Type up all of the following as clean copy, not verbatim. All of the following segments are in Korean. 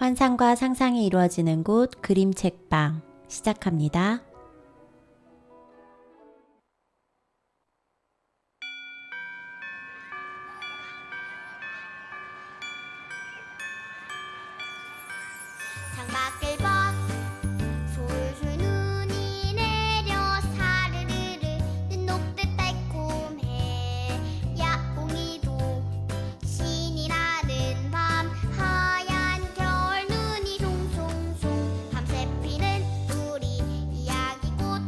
환상과 상상이 이루어지는 곳 그림책방 시작합니다. 창밖을 봐 솔솔 눈이 내려 사르르르 눈 녹듯 달콤해 야옹이도 신이 나는 밤 하얀 겨울 눈이 송송송 밤새 피는 우리 이야기꽃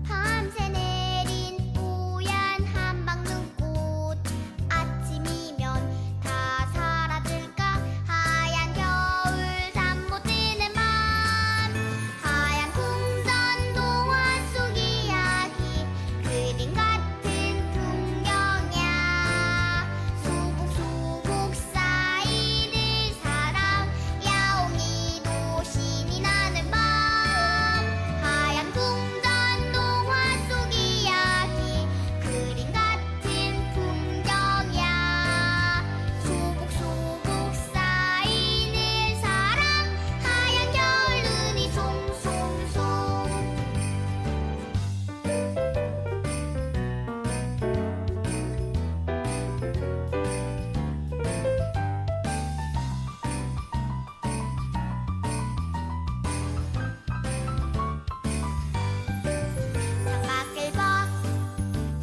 밤새 내린 뽀얀 한방 눈꽃 아침이면 다 사라질까 하얀 겨울 잠 못 드는 밤 하얀 궁전 동화 속 이야기 그림 같은 풍경이야 소복소복 쌓이는 사랑 야옹이도 신이 나는 밤 하얀 궁전 동화 속 이야기 그림 같은 풍경이야 소복소복 쌓이는 사랑 하얀 겨울 눈이 송송송 창밖을 봐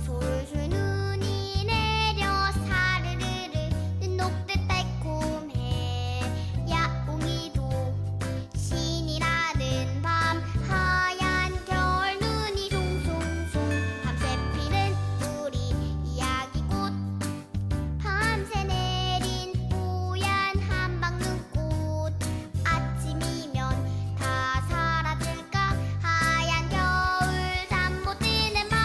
솔솔 눈이 내려 사르르르 눈 녹듯 달콤해 야옹이도 신이 나는 밤 하얀 겨울 눈이 송송송 밤새 피는 우리 이야기꽃 밤새 내린 뽀얀 한방 눈꽃 아침이면 다 사라질까 하얀 겨울 잠 못 드는 밤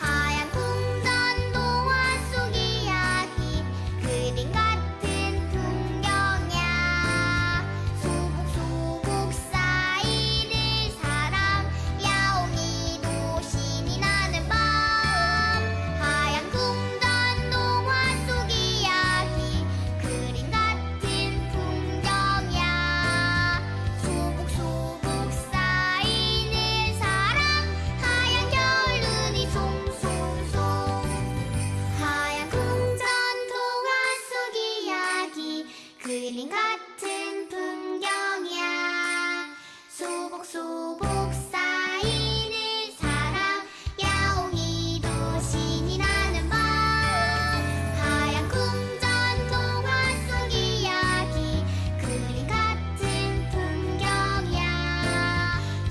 하얀 궁전 동화 속 이야기 그림 같은 풍경이야 소복소복 쌓이는 사랑 야옹이도 신이 나는 밤 하얀 궁전 동화 속 이야기 그림 같은 풍경이야 소복소복 쌓이는 사랑 하얀 겨울 눈이 송송송 하얀 궁전 동화 속 이야기 그림 같은 풍경이야 소복소복 쌓이는 사랑 야옹이도 신이 나는 밤 하얀 궁전 동화 속 이야기 그림 같은 풍경이야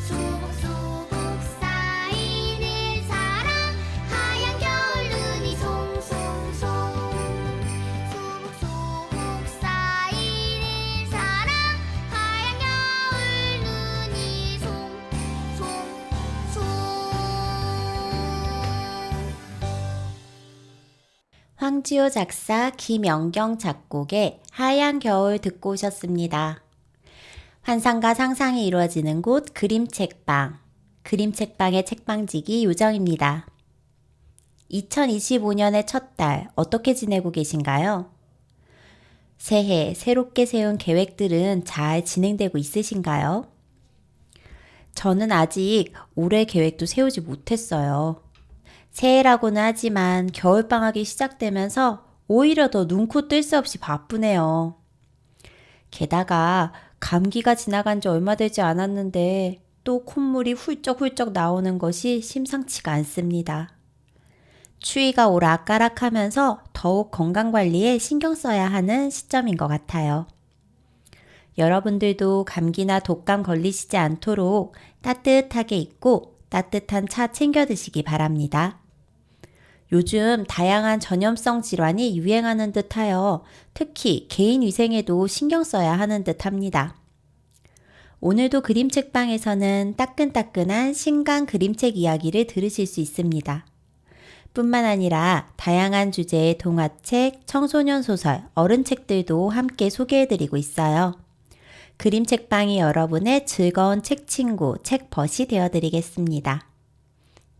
소복소복 쌓이는 사랑 하얀 겨울 눈이 송송송 소복소복 쌓이는 사랑 하얀 겨울 눈이 송송송 황지호 작사, 김연경 작곡의 하얀 겨울 듣고 오셨습니다. 환상과 상상이 이루어지는 곳 그림책방, 그림책방의 책방지기 요정입니다. 2025년의 첫 달 어떻게 지내고 계신가요? 새해 새롭게 세운 계획들은 잘 진행되고 있으신가요? 저는 아직 올해 계획도 세우지 못했어요. 새해라고는 하지만 겨울방학이 시작되면서 오히려 더 눈코 뜰 새 없이 바쁘네요. 게다가 감기가 지나간 지 얼마 되지 않았는데 또 콧물이 훌쩍훌쩍 나오는 것이 심상치가 않습니다. 추위가 오락가락하면서 더욱 건강관리에 신경 써야 하는 시점인 것 같아요. 여러분들도 감기나 독감 걸리시지 않도록 따뜻하게 입고 따뜻한 차 챙겨 드시기 바랍니다. 요즘 다양한 전염성 질환이 유행하는 듯하여 특히 개인 위생에도 신경 써야 하는 듯합니다. 오늘도 그림책방에서는 따끈따끈한 신간 그림책 이야기를 들으실 수 있습니다. 뿐만 아니라 다양한 주제의 동화책, 청소년 소설, 어른책들도 함께 소개해드리고 있어요. 그림책방이 여러분의 즐거운 책 친구, 책벗이 되어드리겠습니다.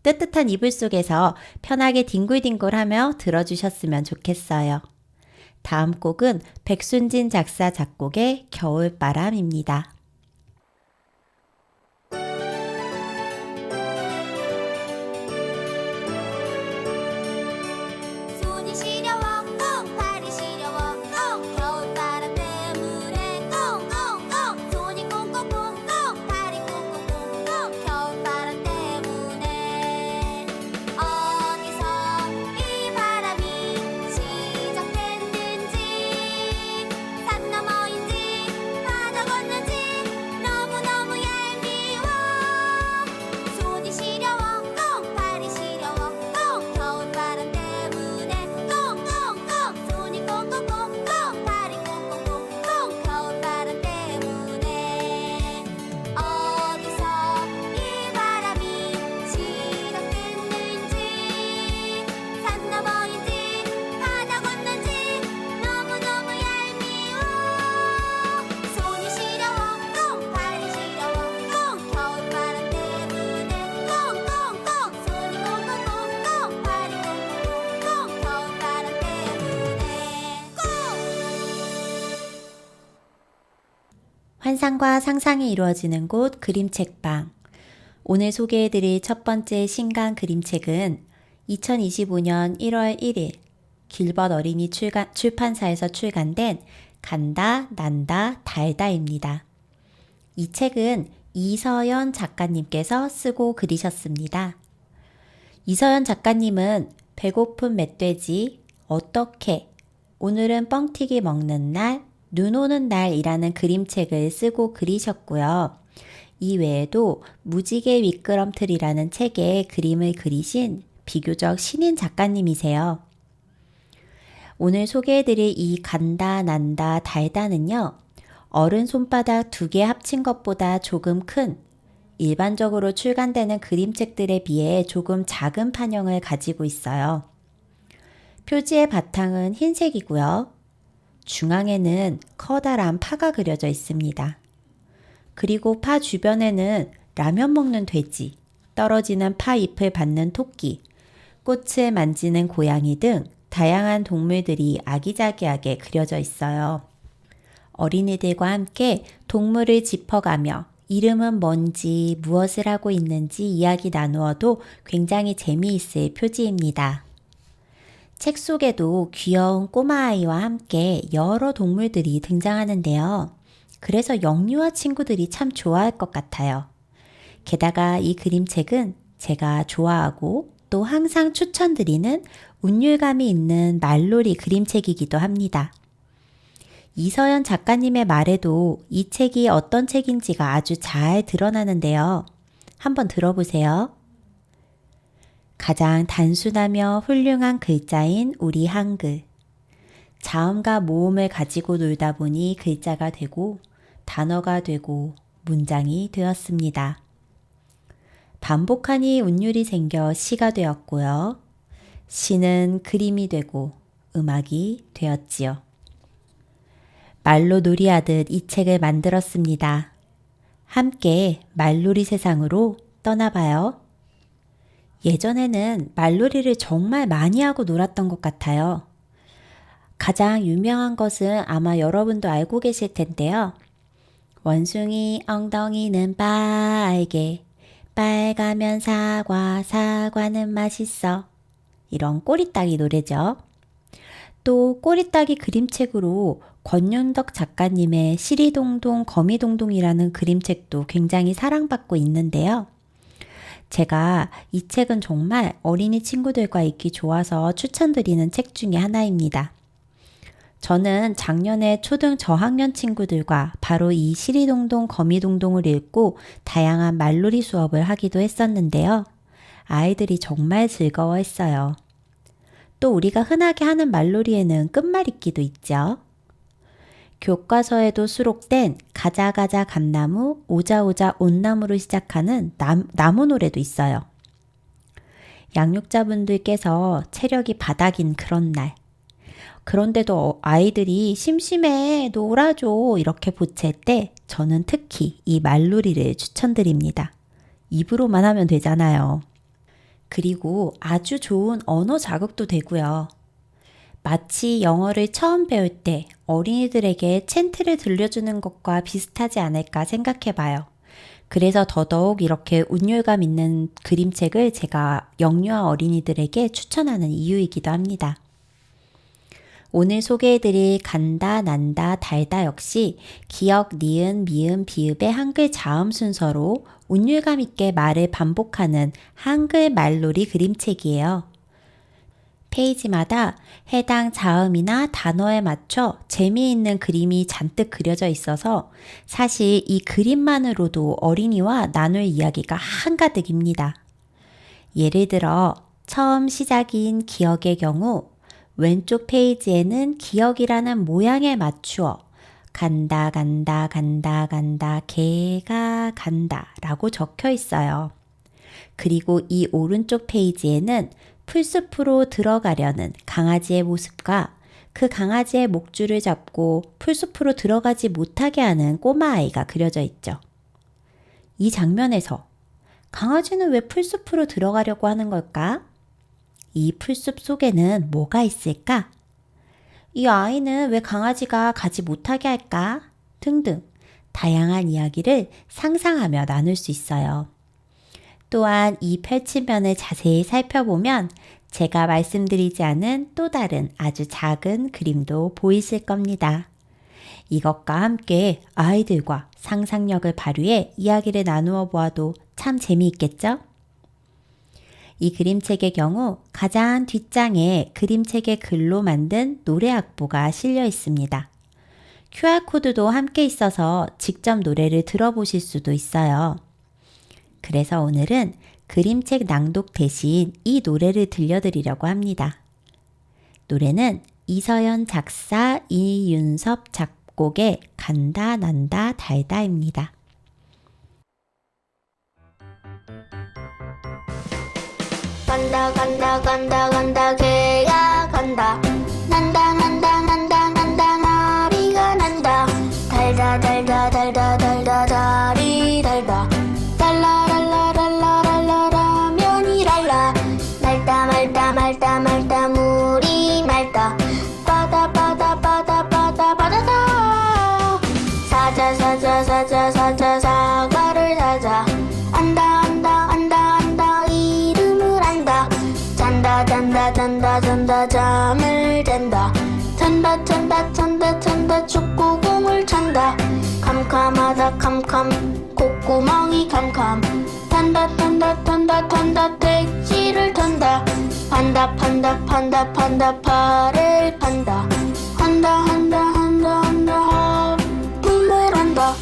뜨뜻한 이불 속에서 편하게 뒹굴뒹굴하며 들어주셨으면 좋겠어요. 다음 곡은 백순진 작사 작곡의 겨울바람입니다. 손이 시려워 꽁 발이 시려워 꽁 겨울바람 때문에 꽁꽁꽁 손이 꽁꽁꽁꽁 발이 꽁꽁꽁꽁 겨울바람 때문에 어디서 이 바람이 시작됐는지 산 너머인지 바다 건너지 너무너무 얄미워 손이 시려워 꽁 발이 시려워 꽁 겨울바람 때문에 꽁꽁꽁 손이 꽁꽁꽁꽁 발이 꽁꽁꽁꽁 겨울바람 때문에 어디서 이 바람이 시작됐는지 산 너머인지 바다 건너지 너무너무 얄미워 손이 시려워 꽁 발이 시려워 꽁 겨울바람 때문에 꽁꽁꽁 손이 꽁꽁꽁꽁 발이 꽁꽁꽁꽁 겨울바람 때문에 환상과 상상이 이루어지는 곳 그림책방. 오늘 소개해드릴 첫 번째 신간 그림책은 2025년 1월 1일 길벗 어린이 출판사에서 출간된 간다, 난다, 달다입니다. 이 책은 이서연 작가님께서 쓰고 그리셨습니다. 이서연 작가님은 배고픈 멧돼지, 어떻게, 오늘은 뻥튀기 먹는 날, 눈 오는 날이라는 그림책을 쓰고 그리셨고요. 이 외에도 무지개 미끄럼틀이라는 책에 그림을 그리신 비교적 신인 작가님이세요. 오늘 소개해드릴 이 간다, 난다, 달다는요. 어른 손바닥 2개 합친 것보다 조금 큰 일반적으로 출간되는 그림책들에 비해 조금 작은 판형을 가지고 있어요. 표지의 바탕은 흰색이고요. 중앙에는 커다란 파가 그려져 있습니다. 그리고 파 주변에는 라면 먹는 돼지, 떨어지는 파 잎을 받는 토끼, 꽃을 만지는 고양이 등 다양한 동물들이 아기자기하게 그려져 있어요. 어린이들과 함께 동물을 짚어가며 이름은 뭔지 무엇을 하고 있는지 이야기 나누어도 굉장히 재미있을 표지입니다. 책 속에도 귀여운 꼬마아이와 함께 여러 동물들이 등장하는데요. 그래서 영유아 친구들이 참 좋아할 것 같아요. 게다가 이 그림책은 제가 좋아하고 또 항상 추천드리는 운율감이 있는 말놀이 그림책이기도 합니다. 이서연 작가님의 말에도 이 책이 어떤 책인지가 아주 잘 드러나는데요. 한번 들어보세요. 가장 단순하며 훌륭한 글자인 우리 한글. 자음과 모음을 가지고 놀다 보니 글자가 되고 단어가 되고 문장이 되었습니다. 반복하니 운율이 생겨 시가 되었고요. 시는 그림이 되고 음악이 되었지요. 말로 놀이하듯 이 책을 만들었습니다. 함께 말놀이 세상으로 떠나봐요. 예전에는 말놀이를 정말 많이 하고 놀았던 것 같아요. 가장 유명한 것은 아마 여러분도 알고 계실 텐데요. 원숭이 엉덩이는 빨개, 빨가면 사과, 사과는 맛있어. 이런 꼬리따기 노래죠. 또 꼬리따기 그림책으로 권윤덕 작가님의 시리동동 거미동동이라는 그림책도 굉장히 사랑받고 있는데요. 제가 이 책은 정말 어린이 친구들과 읽기 좋아서 추천드리는 책 중에 하나입니다. 저는 작년에 초등 저학년 친구들과 바로 이 시리동동 거미동동을 읽고 다양한 말놀이 수업을 하기도 했었는데요. 아이들이 정말 즐거워했어요. 또 우리가 흔하게 하는 말놀이에는 끝말잇기도 있죠. 교과서에도 수록된 가자가자 감나무, 오자오자 온나무로 시작하는 나무 노래도 있어요. 양육자분들께서 체력이 바닥인 그런 날, 그런데도 아이들이 심심해 놀아줘 이렇게 보챌 때 저는 특히 이 말놀이를 추천드립니다. 입으로만 하면 되잖아요. 그리고 아주 좋은 언어 자극도 되고요. 마치 영어를 처음 배울 때 어린이들에게 챈트를 들려주는 것과 비슷하지 않을까 생각해 봐요. 그래서 더더욱 이렇게 운율감 있는 그림책을 제가 영유아 어린이들에게 추천하는 이유이기도 합니다. 오늘 소개해드릴 간다, 난다, 달다 역시 기역, 니은, 미음, 비읍의 한글 자음 순서로 운율감 있게 말을 반복하는 한글 말놀이 그림책이에요. 페이지마다 해당 자음이나 단어에 맞춰 재미있는 그림이 잔뜩 그려져 있어서 사실 이 그림만으로도 어린이와 나눌 이야기가 한가득입니다. 예를 들어 처음 시작인 기역의 경우 왼쪽 페이지에는 기역이라는 모양에 맞추어 간다 간다 간다 간다 개가 간다 라고 적혀 있어요. 그리고 이 오른쪽 페이지에는 풀숲으로 들어가려는 강아지의 모습과 그 강아지의 목줄을 잡고 풀숲으로 들어가지 못하게 하는 꼬마아이가 그려져 있죠. 이 장면에서 강아지는 왜 풀숲으로 들어가려고 하는 걸까? 이 풀숲 속에는 뭐가 있을까? 이 아이는 왜 강아지가 가지 못하게 할까? 등등 다양한 이야기를 상상하며 나눌 수 있어요. 또한 이 펼치면을 자세히 살펴보면 제가 말씀드리지 않은 또 다른 아주 작은 그림도 보이실 겁니다. 이것과 함께 아이들과 상상력을 발휘해 이야기를 나누어 보아도 참 재미있겠죠? 이 그림책의 경우 가장 뒷장에 그림책의 글로 만든 노래 악보가 실려 있습니다. QR코드도 함께 있어서 직접 노래를 들어보실 수도 있어요. 그래서 오늘은 그림책 낭독 대신 이 노래를 들려드리려고 합니다. 노래는 이서연 작사, 이윤섭 작곡의 간다, 난다, 달다입니다. 간다 간다 간다 간다 개가 간다 난다 난다 난다 난다 나비가 난다 달다 달다 달다 달다 달이 달다 달라 달라 달라 달라 라면이 달라 말다 말다 말다 말다 물이 맑다 바다 바다 바다 바다 바다다 사자 사자 사자 사자 사과를 사자 안다 안다 안다 안다 이름을 안다 잔다 잔다 잔다 잔다 잠을 잔다 찬다 찬다 찬다 찬다 축구공을 찬다 캄캄하다 캄캄 콧구멍이 캄캄 탄다 탄다 탄다 탄다 택시를 탄다 판다 판다 판다 판다 팔을 판다 한다 한다 한다 한다 하품을 한다.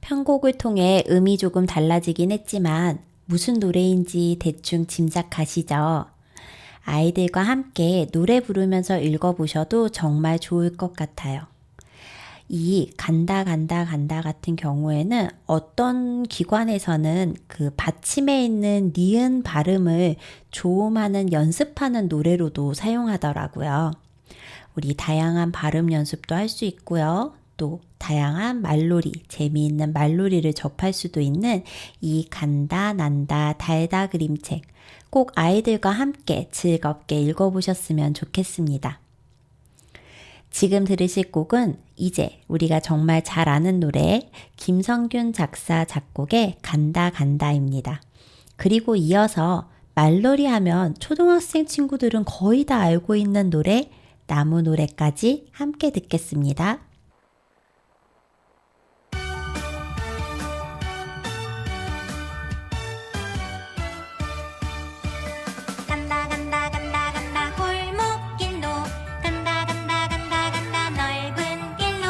편곡을 통해 음이 조금 달라지긴 했지만 무슨 노래인지 대충 짐작가시죠? 아이들과 함께 노래 부르면서 읽어보셔도 정말 좋을 것 같아요. 이 간다 간다 간다 같은 경우에는 어떤 기관에서는 그 받침에 있는 니은 발음을 조음하는 연습하는 노래로도 사용하더라고요. 우리 다양한 발음 연습도 할 수 있고요. 또 다양한 말놀이, 재미있는 말놀이를 접할 수도 있는 이 간다, 난다, 달다 그림책 꼭 아이들과 함께 즐겁게 읽어보셨으면 좋겠습니다. 지금 들으실 곡은 이제 우리가 정말 잘 아는 노래 김성균 작사 작곡의 간다 간다입니다. 그리고 이어서 말놀이 하면 초등학생 친구들은 거의 다 알고 있는 노래 나무 노래까지 함께 듣겠습니다. 간다 간다 간다 간다 골목길로 간다 간다 간다 간다 넓은 길로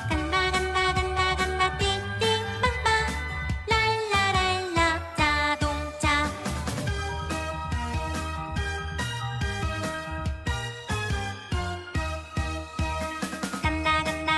간다 간다 간다 간다 띵띵빵빵 랄라랄라 자동차 간다 간다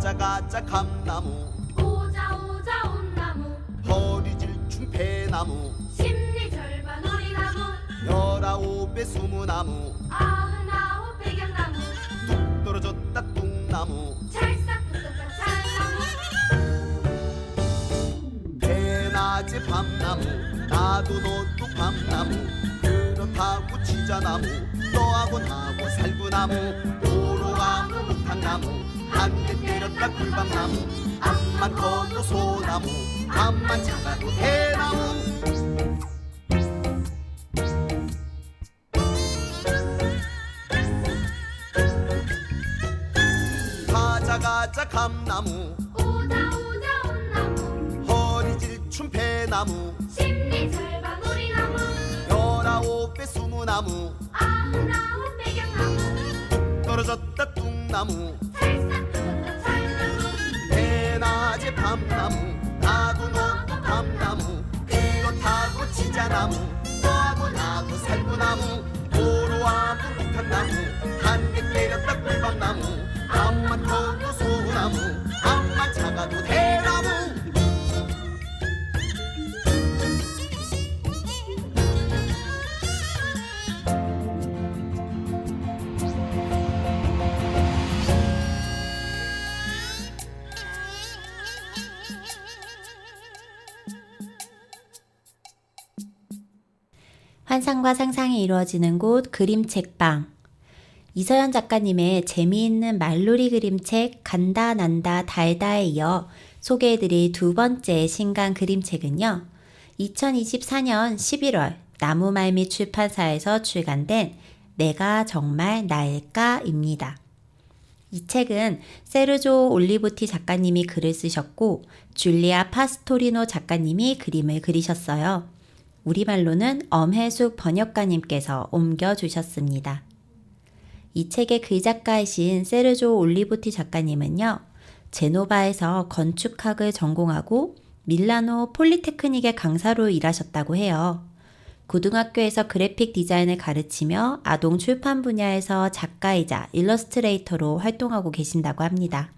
가자 가자 감나무 오자 오자 온나무 허리질 충패나무 심리 절반 오리나무 19배 수무나무 99 백양나무 뚝 떨어졌다 뚝나무 찰싹 붙었다 찰나무 대낮에 밤나무 나도 너도 밤나무 그렇다고 지자나무 너하고 나하고 살구나무 도로가무 목탕나무 한 대 때렸다 꿀밤나무 앞만 커도 소나무 앞만 작아도 대나무 가자 가자 감나무 오자 오자 온나무 허리질 춘패나무 심리 절반 오리나무 19배 수무나무 99 백양나무 떨어졌다 뚝나무 찰싹 붙었다 찰나무 대낮에 밤나무 나도 너도 밤나무 그렇다고 지자나무 너하고 나하고 살구나무 도로하고 목탕나무 한 대 때렸다 꿀밤나무 앞만 커도 소나무 앞만 작아도 대나무 환상과 상상이 이루어지는 곳 그림책방. 이서연 작가님의 재미있는 말놀이 그림책 간다 난다 달다에 이어 소개해드릴 두 번째 신간 그림책은요. 2024년 11월 나무말미 출판사에서 출간된 내가 정말 나일까입니다. 이 책은 세르조 올리보티 작가님이 글을 쓰셨고 줄리아 파스토리노 작가님이 그림을 그리셨어요. 우리말로는 엄혜숙 번역가님께서 옮겨주셨습니다. 이 책의 글작가이신 세르조 올리보티 작가님은요. 제노바에서 건축학을 전공하고 밀라노 폴리테크닉의 강사로 일하셨다고 해요. 고등학교에서 그래픽 디자인을 가르치며 아동 출판 분야에서 작가이자 일러스트레이터로 활동하고 계신다고 합니다.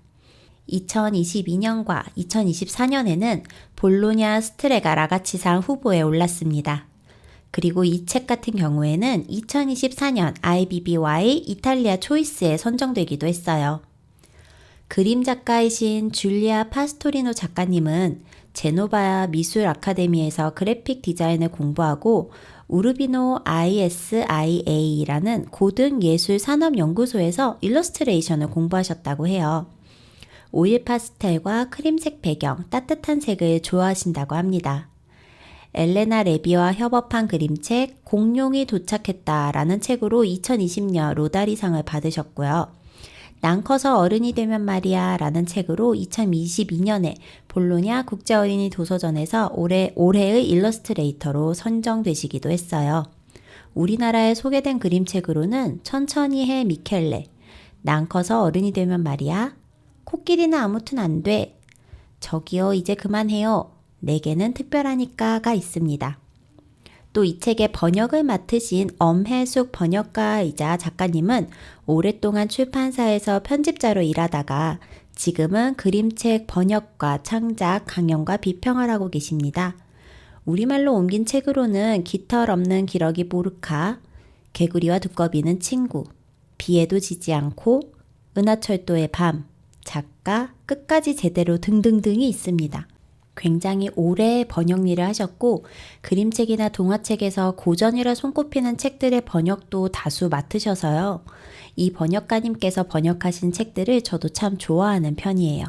2022년과 2024년에는 볼로냐 스트레가 라가치상 후보에 올랐습니다. 그리고 이 책 같은 경우에는 2024년 IBBY 이탈리아 초이스에 선정되기도 했어요. 그림 작가이신 줄리아 파스토리노 작가님은 제노바 미술 아카데미에서 그래픽 디자인을 공부하고 우르비노 ISIA라는 고등예술 산업연구소에서 일러스트레이션을 공부하셨다고 해요. 오일 파스텔과 크림색 배경, 따뜻한 색을 좋아하신다고 합니다. 엘레나 레비와 협업한 그림책 공룡이 도착했다라는 책으로 2020년 로다리상을 받으셨고요. 난 커서 어른이 되면 말이야 라는 책으로 2022년에 볼로냐 국제어린이 도서전에서 올해의 일러스트레이터로 선정되시기도 했어요. 우리나라에 소개된 그림책으로는 천천히 해 미켈레, 난 커서 어른이 되면 말이야, 코끼리는 아무튼 안 돼, 저기요 이제 그만해요, 내게는 특별하니까가 있습니다. 또 이 책의 번역을 맡으신 엄혜숙 번역가이자 작가님은 오랫동안 출판사에서 편집자로 일하다가 지금은 그림책 번역과 창작, 강연과 비평을 하고 계십니다. 우리말로 옮긴 책으로는 깃털 없는 기러기 보르카, 개구리와 두꺼비는 친구, 비에도 지지 않고, 은하철도의 밤, 작가, 끝까지 제대로 등등등이 있습니다. 굉장히 오래 번역 일을 하셨고 그림책이나 동화책에서 고전이라 손꼽히는 책들의 번역도 다수 맡으셔서요. 이 번역가님께서 번역하신 책들을 저도 참 좋아하는 편이에요.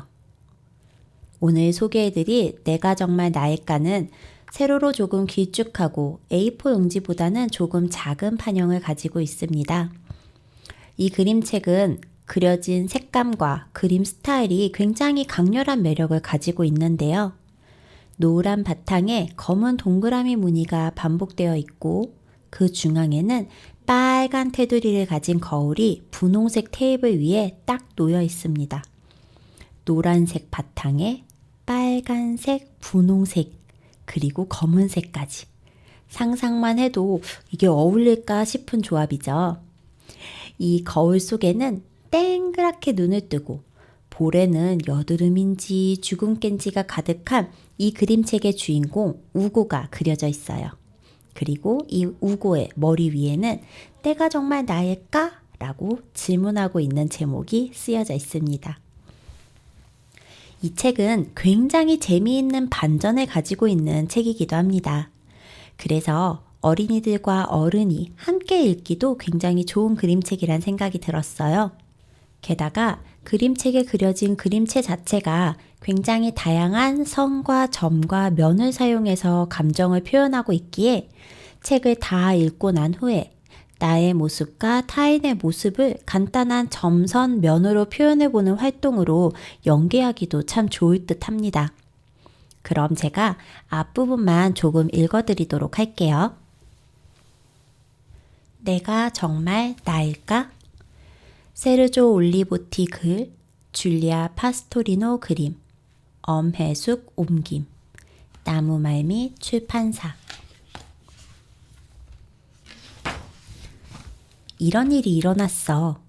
오늘 소개해드릴 내가 정말 나일까는 세로로 조금 길쭉하고 A4 용지보다는 조금 작은 판형을 가지고 있습니다. 이 그림책은 그려진 색감과 그림 스타일이 굉장히 강렬한 매력을 가지고 있는데요. 노란 바탕에 검은 동그라미 무늬가 반복되어 있고 그 중앙에는 빨간 테두리를 가진 거울이 분홍색 테이블 위에 딱 놓여 있습니다. 노란색 바탕에 빨간색, 분홍색, 그리고 검은색까지. 상상만 해도 이게 어울릴까 싶은 조합이죠. 이 거울 속에는 땡그랗게 눈을 뜨고 볼에는 여드름인지 주근깬지가 가득한 이 그림책의 주인공 우고가 그려져 있어요. 그리고 이 우고의 머리 위에는 때가 정말 나일까? 라고 질문하고 있는 제목이 쓰여져 있습니다. 이 책은 굉장히 재미있는 반전을 가지고 있는 책이기도 합니다. 그래서 어린이들과 어른이 함께 읽기도 굉장히 좋은 그림책이란 생각이 들었어요. 게다가 그림책에 그려진 그림체 자체가 굉장히 다양한 선과 점과 면을 사용해서 감정을 표현하고 있기에 책을 다 읽고 난 후에 나의 모습과 타인의 모습을 간단한 점선 면으로 표현해보는 활동으로 연계하기도 참 좋을 듯 합니다. 그럼 제가 앞부분만 조금 읽어드리도록 할게요. 내가 정말 나일까? 세르조 올리보티 글, 줄리아 파스토리노 그림, 엄혜숙 옮김, 나무말미 출판사. 이런 일이 일어났어.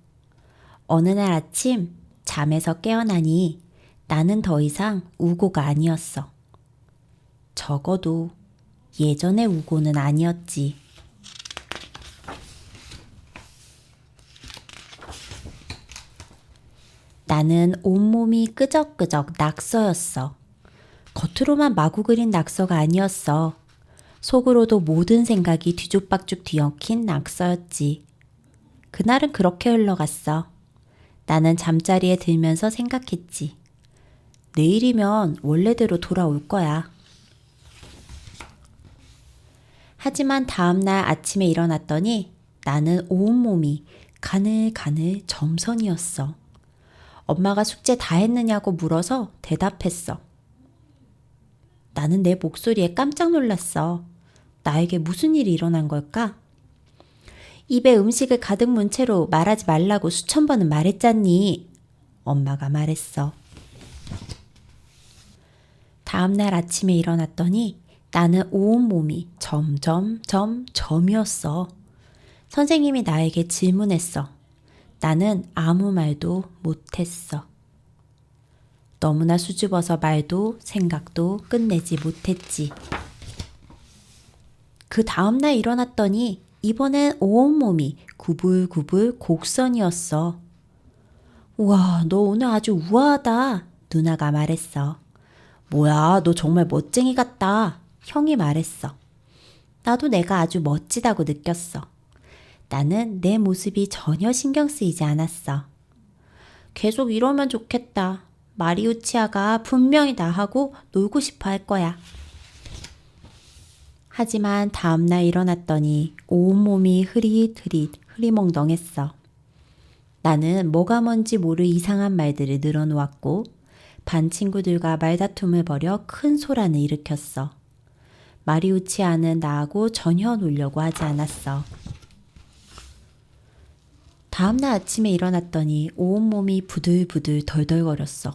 어느 날 아침 잠에서 깨어나니 나는 더 이상 우고가 아니었어. 적어도 예전의 우고는 아니었지. 나는 온몸이 끄적끄적 낙서였어. 겉으로만 마구 그린 낙서가 아니었어. 속으로도 모든 생각이 뒤죽박죽 뒤엉킨 낙서였지. 그날은 그렇게 흘러갔어. 나는 잠자리에 들면서 생각했지. 내일이면 원래대로 돌아올 거야. 하지만 다음날 아침에 일어났더니 나는 온몸이 가늘가늘 점선이었어. 엄마가 숙제 다 했느냐고 물어서 대답했어. 나는 내 목소리에 깜짝 놀랐어. 나에게 무슨 일이 일어난 걸까? 입에 음식을 가득 문 채로 말하지 말라고 수천 번은 말했잖니. 엄마가 말했어. 다음날 아침에 일어났더니 나는 온몸이 점점점 점이었어. 선생님이 나에게 질문했어. 나는 아무 말도 못했어. 너무나 수줍어서 말도 생각도 끝내지 못했지. 그 다음날 일어났더니 이번엔 온몸이 구불구불 곡선이었어. 우와, 너 오늘 아주 우아하다. 누나가 말했어. 뭐야, 너 정말 멋쟁이 같다. 형이 말했어. 나도 내가 아주 멋지다고 느꼈어. 나는 내 모습이 전혀 신경 쓰이지 않았어. 계속 이러면 좋겠다. 마리우치아가 분명히 나하고 놀고 싶어 할 거야. 하지만 다음날 일어났더니 온몸이 흐릿흐릿 흐리멍덩했어. 나는 뭐가 뭔지 모를 이상한 말들을 늘어놓았고 반 친구들과 말다툼을 벌여 큰 소란을 일으켰어. 마리우치아는 나하고 전혀 놀려고 하지 않았어. 다음날 아침에 일어났더니 온몸이 부들부들 덜덜거렸어.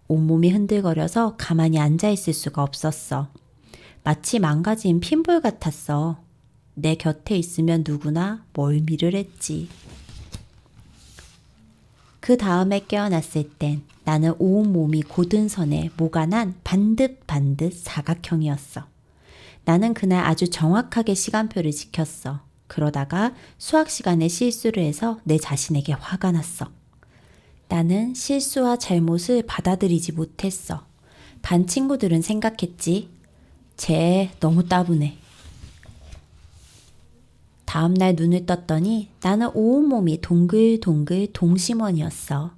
온몸이 흔들거려서 가만히 앉아있을 수가 없었어. 마치 망가진 핀볼 같았어. 내 곁에 있으면 누구나 멀미를 했지. 그 다음에 깨어났을 땐 나는 온몸이 고든선에 모가 난 반듯반듯 사각형이었어. 나는 그날 아주 정확하게 시간표를 지켰어. 그러다가 수학 시간에 실수를 해서 내 자신에게 화가 났어. 나는 실수와 잘못을 받아들이지 못했어. 반 친구들은 생각했지. 쟤 너무 따분해. 다음날 눈을 떴더니 나는 온몸이 동글동글 동심원이었어.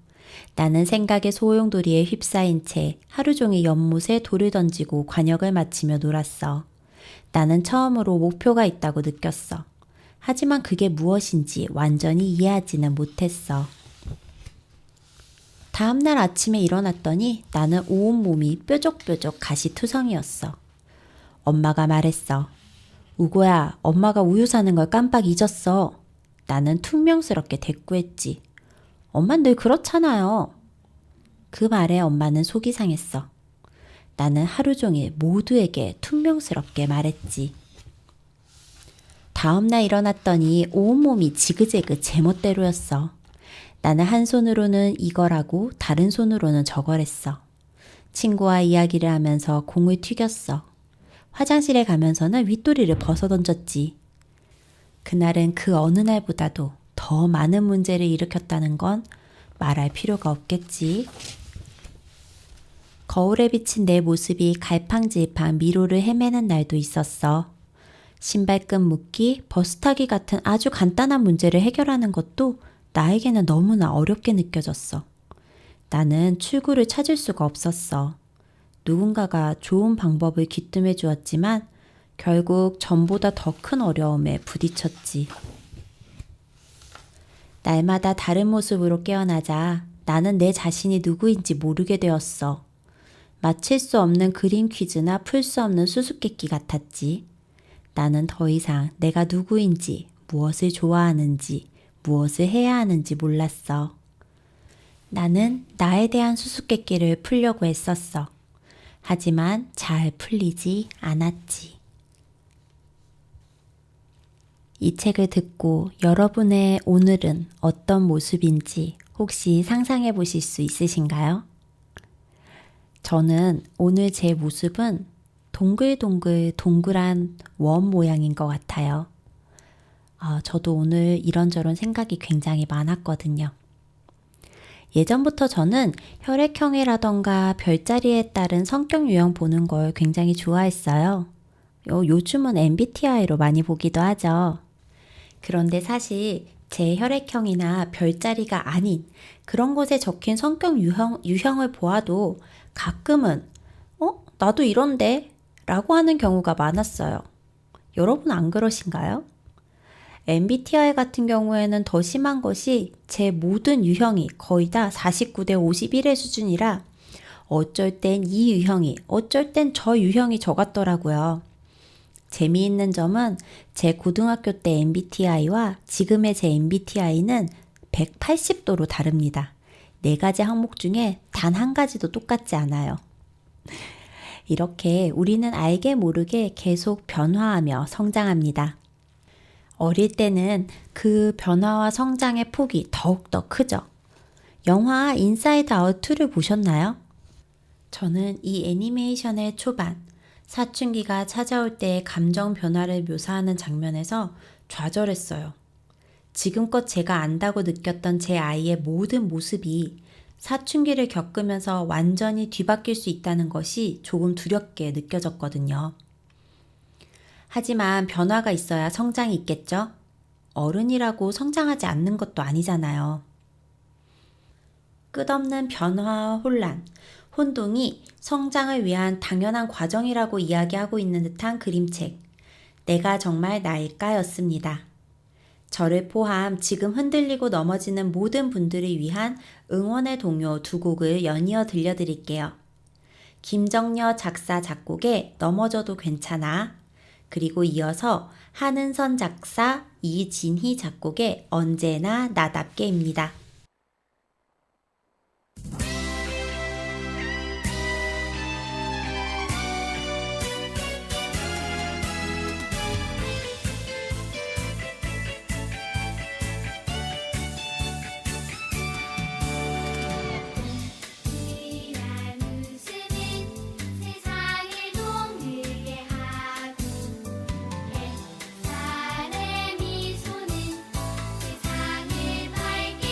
나는 생각의 소용돌이에 휩싸인 채 하루 종일 연못에 돌을 던지고 관역을 마치며 놀았어. 나는 처음으로 목표가 있다고 느꼈어. 하지만 그게 무엇인지 완전히 이해하지는 못했어. 다음날 아침에 일어났더니 나는 온몸이 뾰족뾰족 가시투성이었어. 엄마가 말했어. 우고야, 엄마가 우유 사는 걸 깜빡 잊었어. 나는 퉁명스럽게 대꾸했지. 엄만 늘 그렇잖아요. 그 말에 엄마는 속이 상했어. 나는 하루 종일 모두에게 퉁명스럽게 말했지. 다음날 일어났더니 온몸이 지그재그 제멋대로였어. 나는 한 손으로는 이걸 하고 다른 손으로는 저걸 했어. 친구와 이야기를 하면서 공을 튀겼어. 화장실에 가면서는 윗도리를 벗어던졌지. 그날은 그 어느 날보다도 더 많은 문제를 일으켰다는 건 말할 필요가 없겠지. 거울에 비친 내 모습이 갈팡질팡 미로를 헤매는 날도 있었어. 신발끈 묶기, 버스 타기 같은 아주 간단한 문제를 해결하는 것도 나에게는 너무나 어렵게 느껴졌어. 나는 출구를 찾을 수가 없었어. 누군가가 좋은 방법을 귀뜸해 주었지만 결국 전보다 더 큰 어려움에 부딪혔지. 날마다 다른 모습으로 깨어나자 나는 내 자신이 누구인지 모르게 되었어. 맞힐 수 없는 그림 퀴즈나 풀 수 없는 수수께끼 같았지. 나는 더 이상 내가 누구인지, 무엇을 좋아하는지, 무엇을 해야 하는지 몰랐어. 나는 나에 대한 수수께끼를 풀려고 했었어. 하지만 잘 풀리지 않았지. 이 책을 듣고 여러분의 오늘은 어떤 모습인지 혹시 상상해 보실 수 있으신가요? 저는 오늘 제 모습은 동글동글 동그란 원 모양인 것 같아요. 저도 오늘 이런저런 생각이 굉장히 많았거든요. 예전부터 저는 혈액형이라던가 별자리에 따른 성격 유형 보는 걸 굉장히 좋아했어요. 요즘은 MBTI로 많이 보기도 하죠. 그런데 사실 제 혈액형이나 별자리가 아닌 그런 곳에 적힌 성격 유형을 보아도 가끔은 나도 이런데? 라고 하는 경우가 많았어요. 여러분 안 그러신가요? MBTI 같은 경우에는 더 심한 것이 제 모든 유형이 거의 다 49대 51의 수준이라 어쩔 땐 이 유형이, 어쩔 땐 저 유형이 저 같더라고요. 재미있는 점은 제 고등학교 때 MBTI와 지금의 제 MBTI는 180도로 다릅니다. 4가지 항목 중에 단 한 가지도 똑같지 않아요. 이렇게 우리는 알게 모르게 계속 변화하며 성장합니다. 어릴 때는 그 변화와 성장의 폭이 더욱더 크죠. 영화 인사이드 아웃 2를 보셨나요? 저는 이 애니메이션의 초반, 사춘기가 찾아올 때의 감정 변화를 묘사하는 장면에서 좌절했어요. 지금껏 제가 안다고 느꼈던 제 아이의 모든 모습이 사춘기를 겪으면서 완전히 뒤바뀔 수 있다는 것이 조금 두렵게 느껴졌거든요. 하지만 변화가 있어야 성장이 있겠죠? 어른이라고 성장하지 않는 것도 아니잖아요. 끝없는 변화와 혼란, 혼동이 성장을 위한 당연한 과정이라고 이야기하고 있는 듯한 그림책, 내가 정말 나일까였습니다. 저를 포함 지금 흔들리고 넘어지는 모든 분들을 위한 응원의 동요 2곡을 연이어 들려드릴게요. 김정여 작사 작곡의 넘어져도 괜찮아, 그리고 이어서 한은선 작사 이진희 작곡의 언제나 나답게입니다. 이란 웃음은 세상을 동들게 하고 햇살의 미소는 세상을 밝게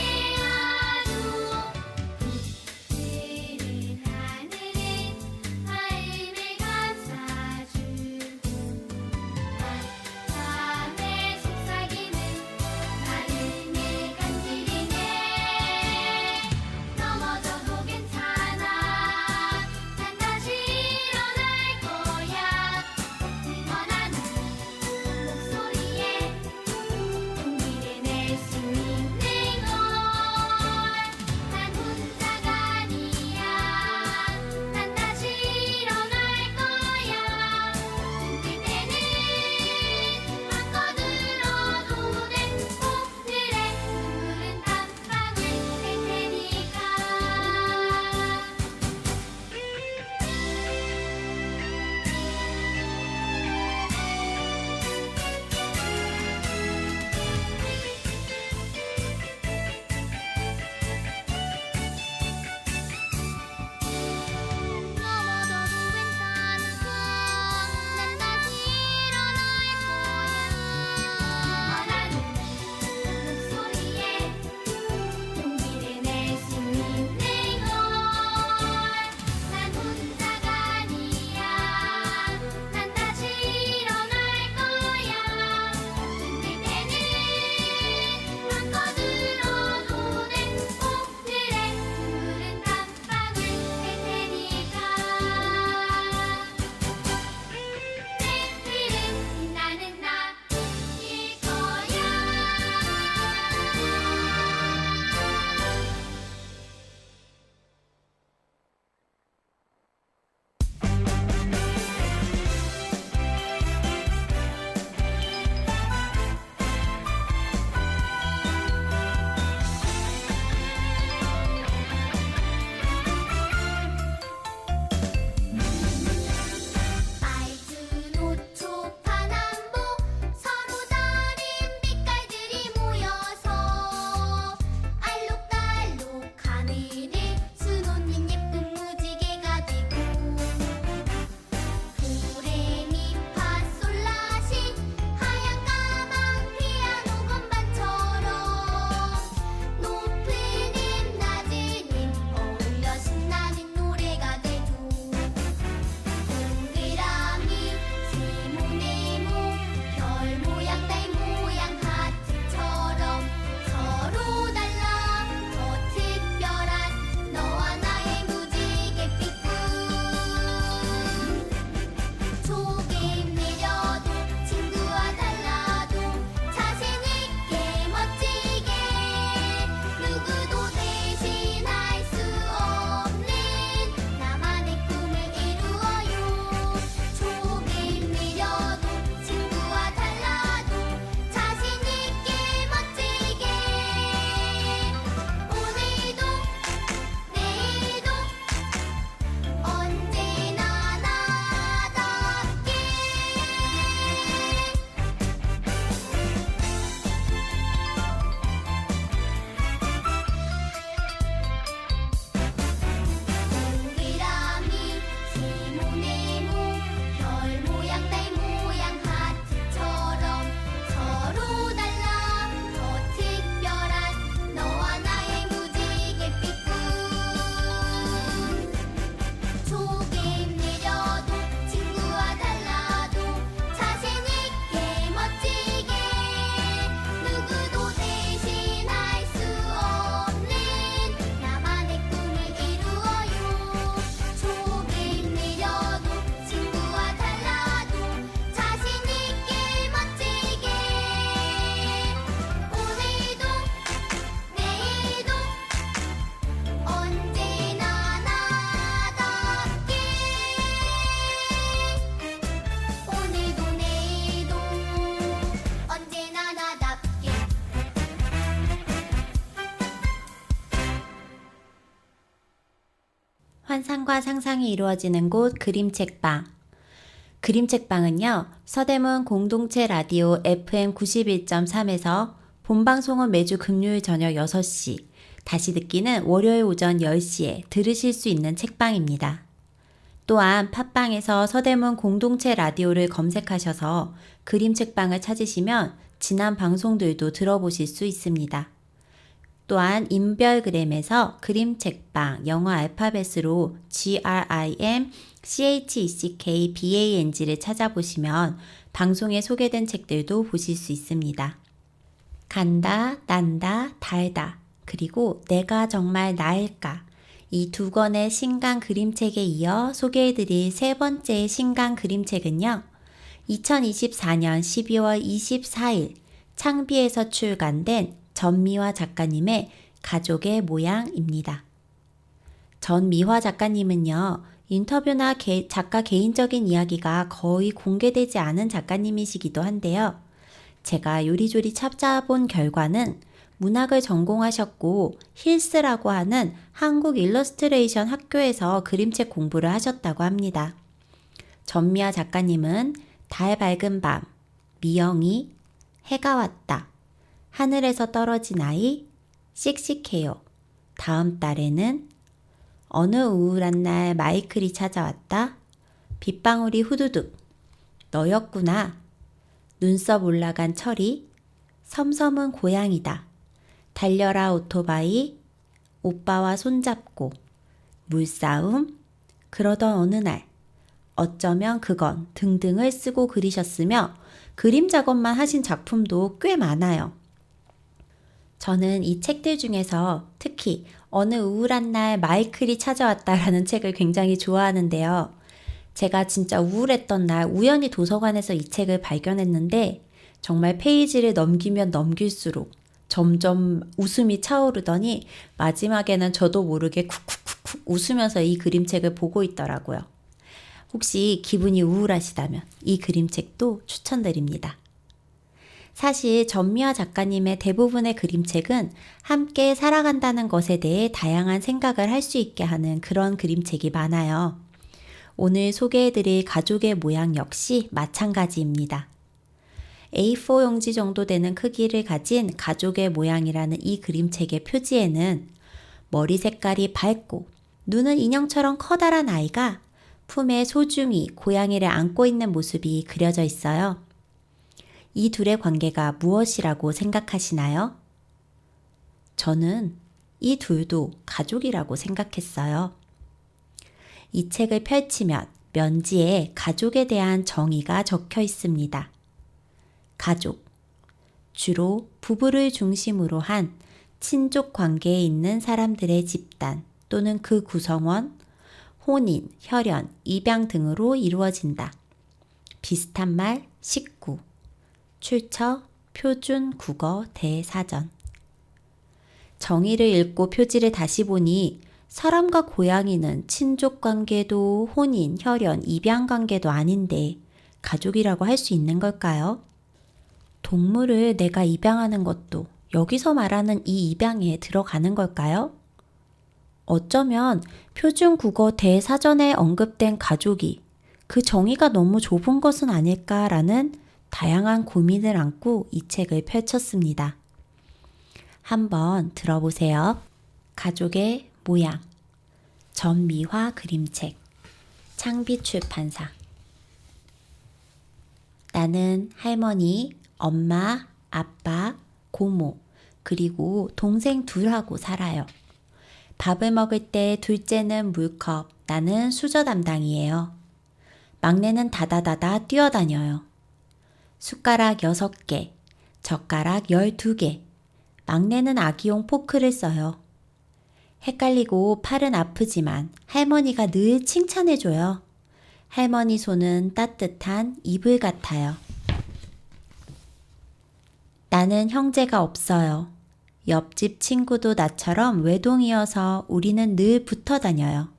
환상과 상상이 이루어지는 곳 그림책방. 그림책방은요, 서대문 공동체 라디오 FM 91.3에서 본방송은 매주 금요일 저녁 6시, 다시 듣기는 월요일 오전 10시에 들으실 수 있는 책방입니다. 또한 팟빵에서 서대문 공동체 라디오를 검색하셔서 그림책방을 찾으시면 지난 방송들도 들어보실 수 있습니다. 또한 인별그램에서 그림책방 영어 알파벳으로 GRIMCHECKBANG를 찾아보시면 방송에 소개된 책들도 보실 수 있습니다. 간다, 난다, 달다, 그리고 내가 정말 나일까? 이 두 권의 신간 그림책에 이어 소개해드릴 세 번째 신간 그림책은요. 2024년 12월 24일 창비에서 출간된 전미화 작가님의 가족의 모양입니다. 전미화 작가님은요. 인터뷰나 작가 개인적인 이야기가 거의 공개되지 않은 작가님이시기도 한데요. 제가 요리조리 찾아본 결과는 문학을 전공하셨고 힐스라고 하는 한국 일러스트레이션 학교에서 그림책 공부를 하셨다고 합니다. 전미화 작가님은 달 밝은 밤, 미영이, 해가 왔다, 하늘에서 떨어진 아이, 씩씩해요, 다음 달에는, 어느 우울한 날 마이클이 찾아왔다, 빗방울이 후두둑, 너였구나, 눈썹 올라간 철이, 섬섬은 고양이다, 달려라 오토바이, 오빠와 손잡고, 물싸움, 그러던 어느 날, 어쩌면 그건 등등을 쓰고 그리셨으며 그림 작업만 하신 작품도 꽤 많아요. 저는 이 책들 중에서 특히 어느 우울한 날 마이클이 찾아왔다라는 책을 굉장히 좋아하는데요. 제가 진짜 우울했던 날 우연히 도서관에서 이 책을 발견했는데 정말 페이지를 넘기면 넘길수록 점점 웃음이 차오르더니 마지막에는 저도 모르게 쿡쿡쿡쿡 웃으면서 이 그림책을 보고 있더라고요. 혹시 기분이 우울하시다면 이 그림책도 추천드립니다. 사실 전미화 작가님의 대부분의 그림책은 함께 살아간다는 것에 대해 다양한 생각을 할 수 있게 하는 그런 그림책이 많아요. 오늘 소개해드릴 가족의 모양 역시 마찬가지입니다. A4 용지 정도 되는 크기를 가진 가족의 모양이라는 이 그림책의 표지에는 머리 색깔이 밝고 눈은 인형처럼 커다란 아이가 품에 소중히 고양이를 안고 있는 모습이 그려져 있어요. 이 둘의 관계가 무엇이라고 생각하시나요? 저는 이 둘도 가족이라고 생각했어요. 이 책을 펼치면 면지에 가족에 대한 정의가 적혀 있습니다. 가족, 주로 부부를 중심으로 한 친족 관계에 있는 사람들의 집단 또는 그 구성원, 혼인, 혈연, 입양 등으로 이루어진다. 비슷한 말, 식구, 출처, 표준 국어 대사전. 정의를 읽고 표지를 다시 보니 사람과 고양이는 친족 관계도 혼인, 혈연, 입양 관계도 아닌데 가족이라고 할 수 있는 걸까요? 동물을 내가 입양하는 것도 여기서 말하는 이 입양에 들어가는 걸까요? 어쩌면 표준 국어 대사전에 언급된 가족이 그 정의가 너무 좁은 것은 아닐까라는 다양한 고민을 안고 이 책을 펼쳤습니다. 한번 들어보세요. 가족의 모양, 전미화 그림책, 창비출판사. 나는 할머니, 엄마, 아빠, 고모, 그리고 동생 둘하고 살아요. 밥을 먹을 때 둘째는 물컵, 나는 수저 담당이에요. 막내는 다다다다 뛰어다녀요. 숟가락 6개, 젓가락 12개, 막내는 아기용 포크를 써요. 헷갈리고 팔은 아프지만 할머니가 늘 칭찬해줘요. 할머니 손은 따뜻한 이불 같아요. 나는 형제가 없어요. 옆집 친구도 나처럼 외동이어서 우리는 늘 붙어 다녀요.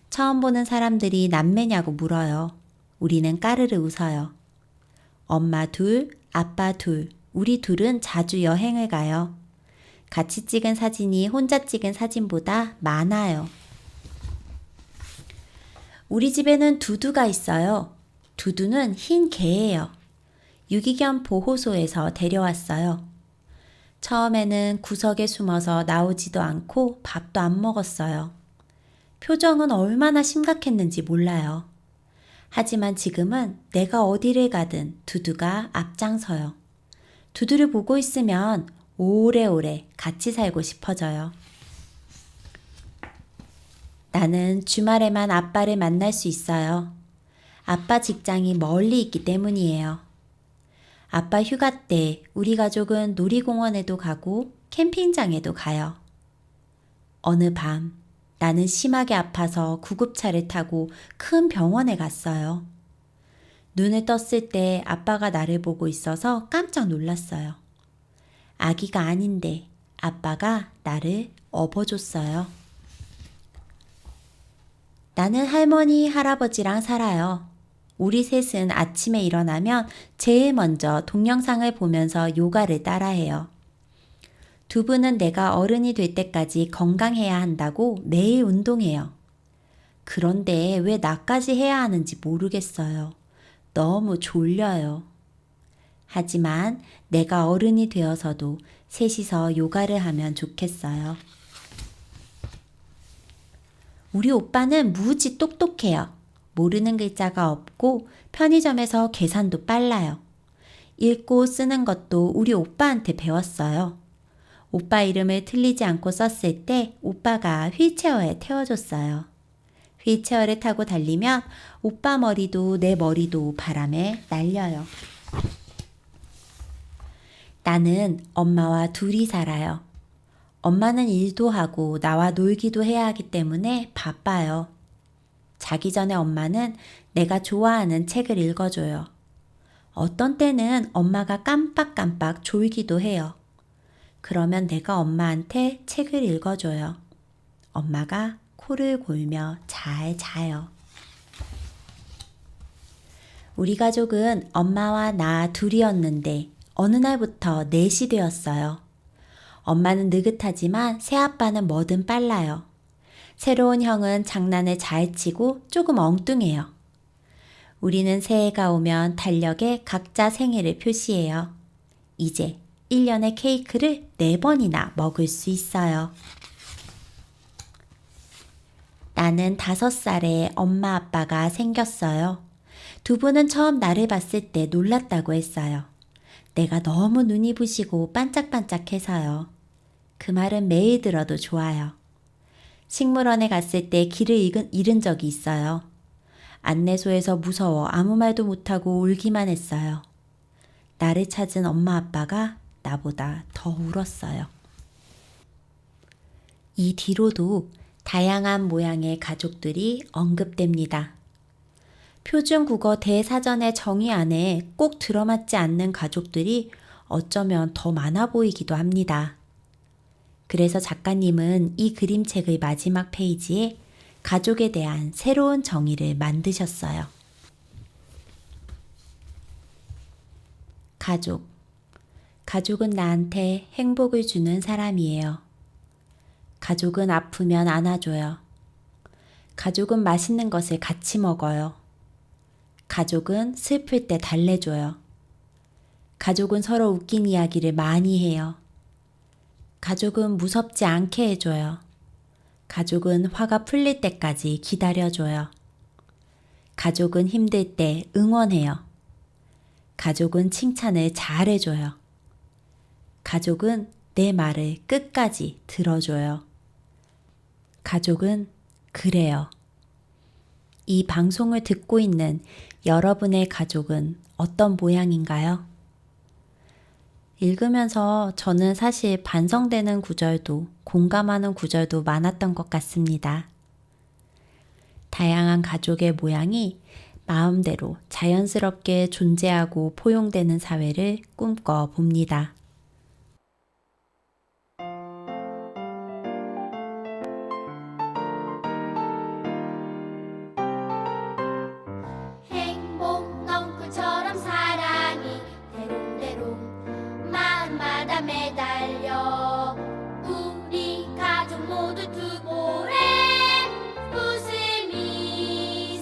처음 보는 사람들이 남매냐고 물어요. 우리는 까르르 웃어요. 엄마 둘, 아빠 둘, 우리 둘은 자주 여행을 가요. 같이 찍은 사진이 혼자 찍은 사진보다 많아요. 우리 집에는 두두가 있어요. 두두는 흰 개예요. 유기견 보호소에서 데려왔어요. 처음에는 구석에 숨어서 나오지도 않고 밥도 안 먹었어요. 표정은 얼마나 심각했는지 몰라요. 하지만 지금은 내가 어디를 가든 두두가 앞장서요. 두두를 보고 있으면 오래오래 같이 살고 싶어져요. 나는 주말에만 아빠를 만날 수 있어요. 아빠 직장이 멀리 있기 때문이에요. 아빠 휴가 때 우리 가족은 놀이공원에도 가고 캠핑장에도 가요. 어느 밤 나는 심하게 아파서 구급차를 타고 큰 병원에 갔어요. 눈을 떴을 때 아빠가 나를 보고 있어서 깜짝 놀랐어요. 아기가 아닌데 아빠가 나를 업어줬어요. 나는 할머니, 할아버지랑 살아요. 우리 셋은 아침에 일어나면 제일 먼저 동영상을 보면서 요가를 따라해요. 두 분은 내가 어른이 될 때까지 건강해야 한다고 매일 운동해요. 그런데 왜 나까지 해야 하는지 모르겠어요. 너무 졸려요. 하지만 내가 어른이 되어서도 셋이서 요가를 하면 좋겠어요. 우리 오빠는 무지 똑똑해요. 모르는 글자가 없고 편의점에서 계산도 빨라요. 읽고 쓰는 것도 우리 오빠한테 배웠어요. 오빠 이름을 틀리지 않고 썼을 때 오빠가 휠체어에 태워줬어요. 휠체어를 타고 달리면 오빠 머리도 내 머리도 바람에 날려요. 나는 엄마와 둘이 살아요. 엄마는 일도 하고 나와 놀기도 해야 하기 때문에 바빠요. 자기 전에 엄마는 내가 좋아하는 책을 읽어줘요. 어떤 때는 엄마가 깜빡깜빡 졸기도 해요. 그러면 내가 엄마한테 책을 읽어줘요. 엄마가 코를 골며 잘 자요. 우리 가족은 엄마와 나 둘이었는데 어느 날부터 넷이 되었어요. 엄마는 느긋하지만 새아빠는 뭐든 빨라요. 새로운 형은 장난을 잘 치고 조금 엉뚱해요. 우리는 새해가 오면 달력에 각자 생일을 표시해요. 이제 1년의 케이크를 4번이나 먹을 수 있어요. 나는 5살에 엄마 아빠가 생겼어요. 두 분은 처음 나를 봤을 때 놀랐다고 했어요. 내가 너무 눈이 부시고 반짝반짝해서요. 그 말은 매일 들어도 좋아요. 식물원에 갔을 때 길을 잃은 적이 있어요. 안내소에서 무서워 아무 말도 못하고 울기만 했어요. 나를 찾은 엄마 아빠가 나보다 더 울었어요. 이 뒤로도 다양한 모양의 가족들이 언급됩니다. 표준국어 대사전의 정의 안에 꼭 들어맞지 않는 가족들이 어쩌면 더 많아 보이기도 합니다. 그래서 작가님은 이 그림책의 마지막 페이지에 가족에 대한 새로운 정의를 만드셨어요. 가족. 가족은 나한테 행복을 주는 사람이에요. 가족은 아프면 안아줘요. 가족은 맛있는 것을 같이 먹어요. 가족은 슬플 때 달래줘요. 가족은 서로 웃긴 이야기를 많이 해요. 가족은 무섭지 않게 해줘요. 가족은 화가 풀릴 때까지 기다려줘요. 가족은 힘들 때 응원해요. 가족은 칭찬을 잘해줘요. 가족은 내 말을 끝까지 들어줘요. 가족은 그래요. 이 방송을 듣고 있는 여러분의 가족은 어떤 모양인가요? 읽으면서 저는 사실 반성되는 구절도 공감하는 구절도 많았던 것 같습니다. 다양한 가족의 모양이 마음대로 자연스럽게 존재하고 포용되는 사회를 꿈꿔 봅니다. 행복 넝쿨처럼 사랑이 대롱대롱 마음마다 매달려 우리 가족 모두 두고해 웃음이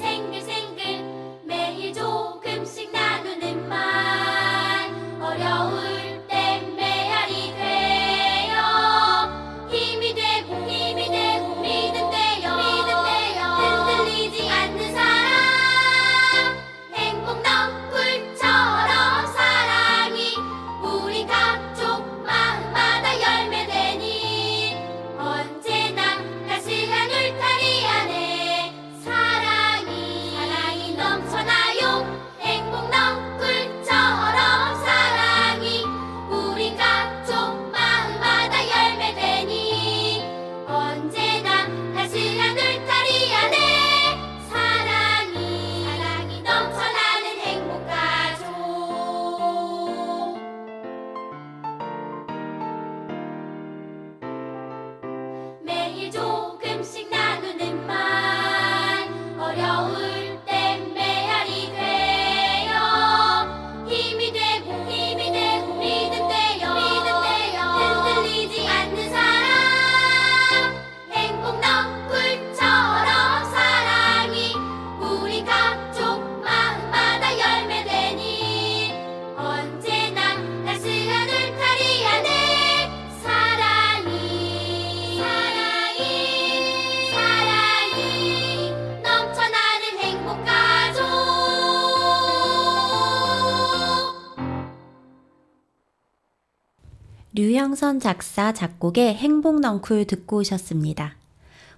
류형선 작사, 작곡의 행복넝쿨 듣고 오셨습니다.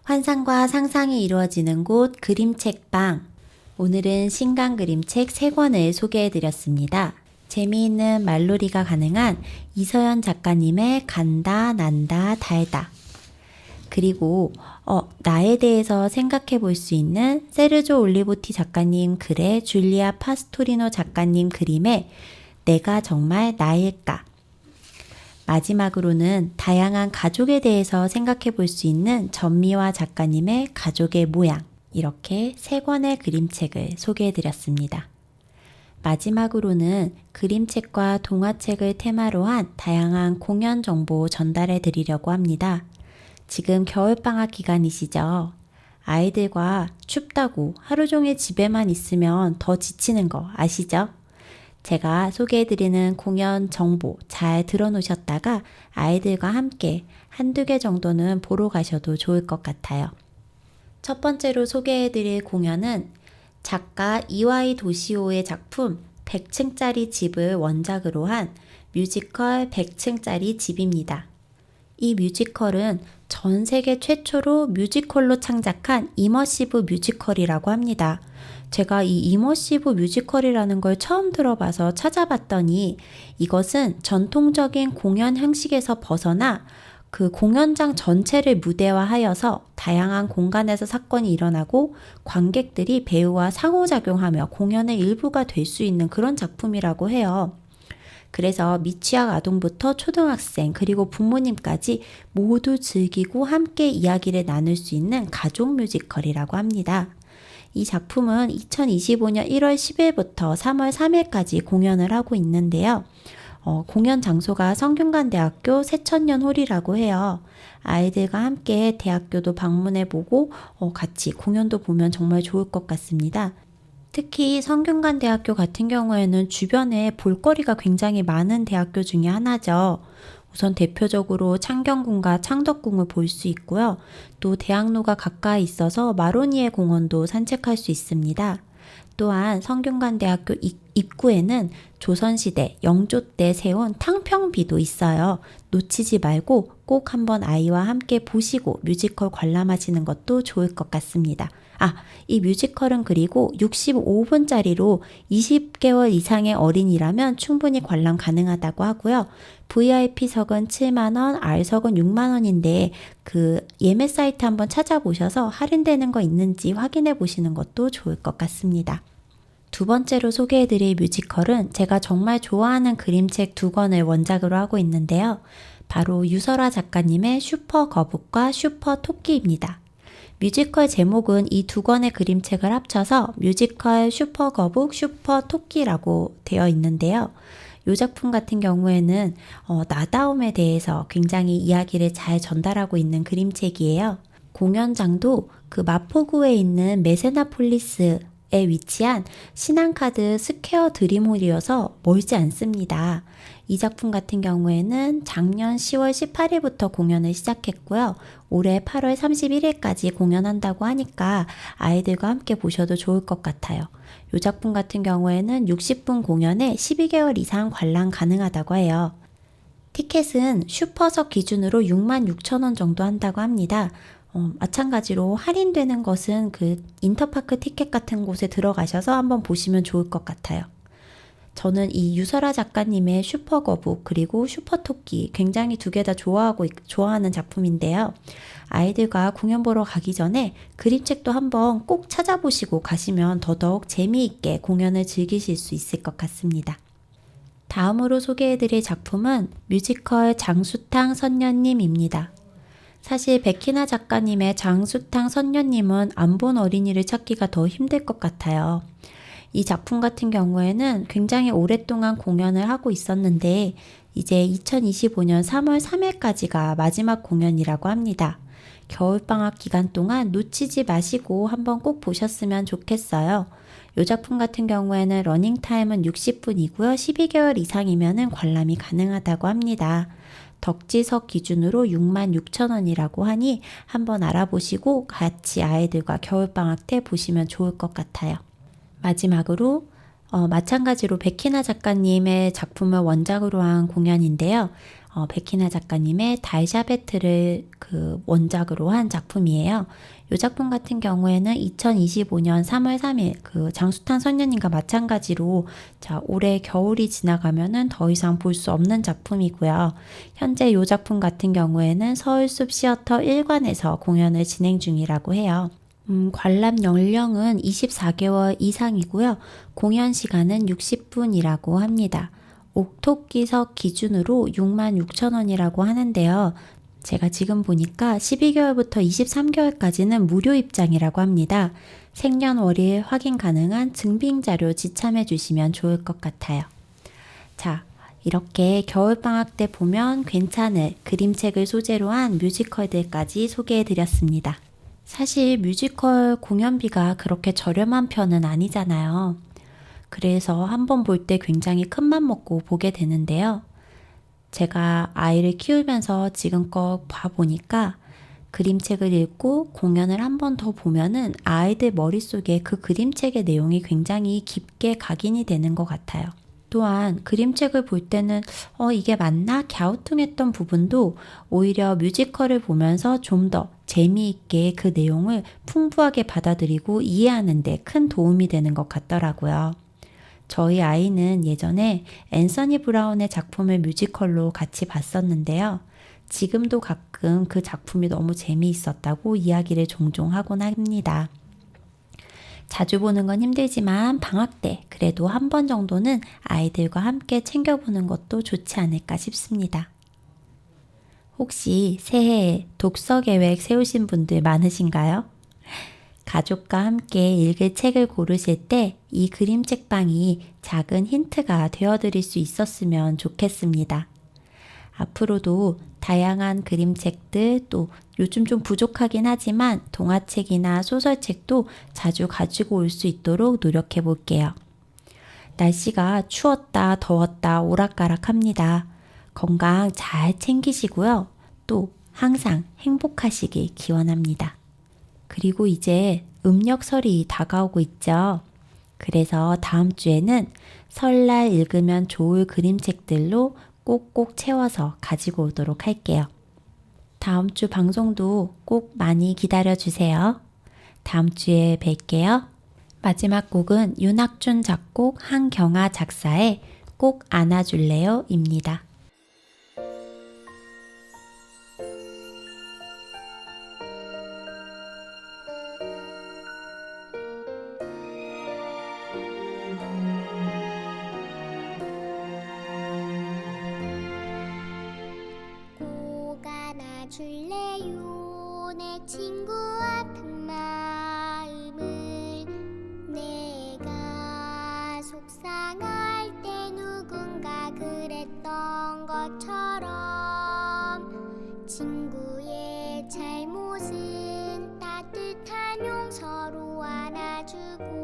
환상과 상상이 이루어지는 곳 그림책방. 오늘은 신간 그림책 3권을 소개해드렸습니다. 재미있는 말놀이가 가능한 이서연 작가님의 간다, 난다, 달다. 그리고 나에 대해서 생각해 볼 수 있는 세르조 올리보티 작가님 글의 줄리아 파스토리노 작가님 그림의 내가 정말 나일까? 마지막으로는 다양한 가족에 대해서 생각해 볼 수 있는 전미화 작가님의 가족의 모양, 이렇게 3권의 그림책을 소개해 드렸습니다. 마지막으로는 그림책과 동화책을 테마로 한 다양한 공연 정보 전달해 드리려고 합니다. 지금 겨울방학 기간이시죠? 아이들과 춥다고 하루 종일 집에만 있으면 더 지치는 거 아시죠? 제가 소개해드리는 공연 정보 잘 들어놓으셨다가 아이들과 함께 1-2개 정도는 보러 가셔도 좋을 것 같아요. 첫 번째로 소개해드릴 공연은 작가 이와이 도시오의 작품 100층짜리 집을 원작으로 한 뮤지컬 100층짜리 집입니다. 이 뮤지컬은 전 세계 최초로 뮤지컬로 창작한 이머시브 뮤지컬이라고 합니다. 제가 이 이머시브 뮤지컬이라는 걸 처음 들어봐서 찾아봤더니 이것은 전통적인 공연 형식에서 벗어나 그 공연장 전체를 무대화하여서 다양한 공간에서 사건이 일어나고 관객들이 배우와 상호작용하며 공연의 일부가 될 수 있는 그런 작품이라고 해요. 그래서 미취학 아동부터 초등학생 그리고 부모님까지 모두 즐기고 함께 이야기를 나눌 수 있는 가족 뮤지컬이라고 합니다. 이 작품은 2025년 1월 10일부터 3월 3일까지 공연을 하고 있는데요. 공연 장소가 성균관대학교 새천년홀이라고 해요. 아이들과 함께 대학교도 방문해보고 같이 공연도 보면 정말 좋을 것 같습니다. 특히 성균관대학교 같은 경우에는 주변에 볼거리가 굉장히 많은 대학교 중에 하나죠. 우선 대표적으로 창경궁과 창덕궁을 볼 수 있고요. 또 대학로가 가까이 있어서 마로니에 공원도 산책할 수 있습니다. 또한 성균관대학교 입구에는 조선시대 영조 때 세운 탕평비도 있어요. 놓치지 말고 꼭 한번 아이와 함께 보시고 뮤지컬 관람하시는 것도 좋을 것 같습니다. 이 뮤지컬은 그리고 65분짜리로 20개월 이상의 어린이라면 충분히 관람 가능하다고 하고요. VIP석은 7만원, R석은 6만원인데 그 예매 사이트 한번 찾아보셔서 할인되는 거 있는지 확인해 보시는 것도 좋을 것 같습니다. 두 번째로 소개해드릴 뮤지컬은 제가 정말 좋아하는 그림책 2권을 원작으로 하고 있는데요. 바로 유설아 작가님의 슈퍼 거북과 슈퍼 토끼입니다. 뮤지컬 제목은 이 2권의 그림책을 합쳐서 뮤지컬 슈퍼 거북, 슈퍼 토끼라고 되어 있는데요. 이 작품 같은 경우에는 나다움에 대해서 굉장히 이야기를 잘 전달하고 있는 그림책이에요. 공연장도 그 마포구에 있는 메세나폴리스에 위치한 신한카드 스퀘어 드림홀이어서 멀지 않습니다. 이 작품 같은 경우에는 작년 10월 18일부터 공연을 시작했고요. 올해 8월 31일까지 공연한다고 하니까 아이들과 함께 보셔도 좋을 것 같아요. 이 작품 같은 경우에는 60분 공연에 12개월 이상 관람 가능하다고 해요. 티켓은 슈퍼석 기준으로 66,000원 정도 한다고 합니다. 마찬가지로 할인되는 것은 그 인터파크 티켓 같은 곳에 들어가셔서 한번 보시면 좋을 것 같아요. 저는 이 유설아 작가님의 슈퍼거북 그리고 슈퍼토끼 굉장히 2개 다 좋아하는 작품인데요. 아이들과 공연 보러 가기 전에 그림책도 한번 꼭 찾아보시고 가시면 더더욱 재미있게 공연을 즐기실 수 있을 것 같습니다. 다음으로 소개해드릴 작품은 뮤지컬 장수탕 선녀님입니다. 사실 백희나 작가님의 장수탕 선녀님은 안 본 어린이를 찾기가 더 힘들 것 같아요. 이 작품 같은 경우에는 굉장히 오랫동안 공연을 하고 있었는데 이제 2025년 3월 3일까지가 마지막 공연이라고 합니다. 겨울방학 기간 동안 놓치지 마시고 한번 꼭 보셨으면 좋겠어요. 이 작품 같은 경우에는 러닝타임은 60분이고요. 12개월 이상이면 관람이 가능하다고 합니다. 덕지석 기준으로 66,000원이라고 하니 한번 알아보시고 같이 아이들과 겨울방학 때 보시면 좋을 것 같아요. 마지막으로 마찬가지로 백희나 작가님의 작품을 원작으로 한 공연인데요. 베키나 작가님의 달샤베트를 그 원작으로 한 작품이에요. 이 작품 같은 경우에는 2025년 3월 3일 그 장수탄 선녀님과 마찬가지로 자, 올해 겨울이 지나가면은 더 이상 볼 수 없는 작품이고요. 현재 이 작품 같은 경우에는 서울숲 시어터 1관에서 공연을 진행 중이라고 해요. 관람 연령은 24개월 이상이고요. 공연 시간은 60분이라고 합니다. 옥토끼석 기준으로 66,000원이라고 하는데요. 제가 지금 보니까 12개월부터 23개월까지는 무료 입장이라고 합니다. 생년월일 확인 가능한 증빙자료 지참해 주시면 좋을 것 같아요. 자, 이렇게 겨울방학 때 보면 괜찮을 그림책을 소재로 한 뮤지컬들까지 소개해 드렸습니다. 사실 뮤지컬 공연비가 그렇게 저렴한 편은 아니잖아요. 그래서 한번 볼 때 굉장히 큰맘 먹고 보게 되는데요. 제가 아이를 키우면서 지금껏 봐보니까 그림책을 읽고 공연을 한 번 더 보면은 아이들 머릿속에 그 그림책의 내용이 굉장히 깊게 각인이 되는 것 같아요. 또한 그림책을 볼 때는 이게 맞나? 갸우뚱했던 부분도 오히려 뮤지컬을 보면서 좀 더 재미있게 그 내용을 풍부하게 받아들이고 이해하는 데 큰 도움이 되는 것 같더라고요. 저희 아이는 예전에 앤서니 브라운의 작품을 뮤지컬로 같이 봤었는데요. 지금도 가끔 그 작품이 너무 재미있었다고 이야기를 종종 하곤 합니다. 자주 보는 건 힘들지만 방학 때 그래도 한 번 정도는 아이들과 함께 챙겨보는 것도 좋지 않을까 싶습니다. 혹시 새해에 독서 계획 세우신 분들 많으신가요? 가족과 함께 읽을 책을 고르실 때 이 그림책방이 작은 힌트가 되어드릴 수 있었으면 좋겠습니다. 앞으로도 다양한 그림책들 또 요즘 좀 부족하긴 하지만 동화책이나 소설책도 자주 가지고 올 수 있도록 노력해 볼게요. 날씨가 추웠다 더웠다 오락가락합니다. 건강 잘 챙기시고요. 또 항상 행복하시길 기원합니다. 그리고 이제 음력설이 다가오고 있죠. 그래서 다음 주에는 설날 읽으면 좋을 그림책들로 꼭꼭 채워서 가지고 오도록 할게요. 다음 주 방송도 꼭 많이 기다려주세요. 다음 주에 뵐게요. 마지막 곡은 윤학준 작곡, 한경아 작사의 꼭 안아줄래요? 입니다. 꼭 안아줄래요 내 친구 아픈 마음을 내가 속상할 때 누군가 그랬던 것처럼 친구의 잘못은 따뜻한 용서로 안아주고